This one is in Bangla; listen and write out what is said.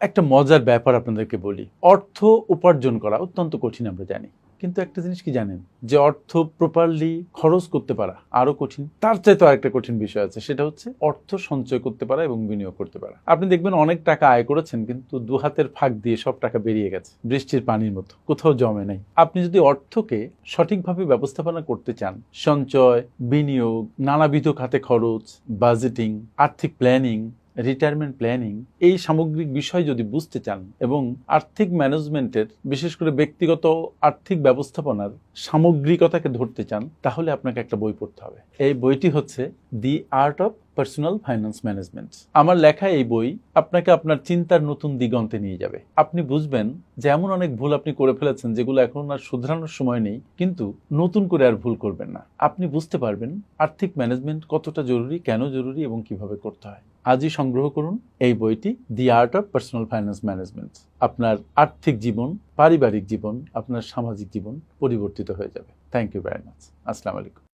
একটা মজার ব্যাপার আপনাদেরকে বলি। অর্থ উপার্জন করা অত্যন্ত কঠিন আমরা জানি, কিন্তু একটা জিনিস কি জানেন, যে অর্থ প্রপারলি খরচ করতে পারা আরো কঠিন। তার চাইতে আরেকটা কঠিন বিষয় আছে, সেটা হচ্ছে অর্থ সঞ্চয় করতে পারা এবং বিনিয়োগ করতে পারা। আপনি দেখবেন অনেক টাকা আয় করেছেন, কিন্তু দু হাতের ফাঁক দিয়ে সব টাকা বেরিয়ে গেছে বৃষ্টির পানির মতো, কোথাও জমে নাই। আপনি যদি অর্থকে সঠিকভাবে ব্যবস্থাপনা করতে চান, সঞ্চয়, বিনিয়োগ, নানাবিধ খাতে খরচ, বাজেটিং, আর্থিক প্ল্যানিং, রিটায়ারমেন্ট প্ল্যানিং, এই সামগ্রিক বিষয় যদি বুঝতে চান এবং আর্থিক ম্যানেজমেন্টের, বিশেষ করে ব্যক্তিগত আর্থিক ব্যবস্থাপনার সামগ্রিকতাকে ধরতে চান, তাহলে আপনাকে একটা বই পড়তে হবে। এই বইটি হচ্ছে দি art of personal finance management. আমার লেখা এই বই আপনাকে আপনার চিন্তার নতুন দিগন্তে নিয়ে যাবে। আপনি বুঝবেন যে এমন অনেক ভুল আপনি করে ফেলেছেন যেগুলো এখন আর শুধরানোর সময় নেই, কিন্তু নতুন করে আর ভুল করবেন না। আপনি বুঝতে পারবেন আর্থিক ম্যানেজমেন্ট কতটা জরুরি, কেন জরুরি এবং কিভাবে করতে হয়। আজই সংগ্রহ করুন এই বইটি, দি art of personal finance management. আপনার আর্থিক জীবন, পারিবারিক জীবন, আপনার সামাজিক জীবন পরিবর্তিত হয়ে যাবে। Thank you very much. আসসালামু আলাইকুম।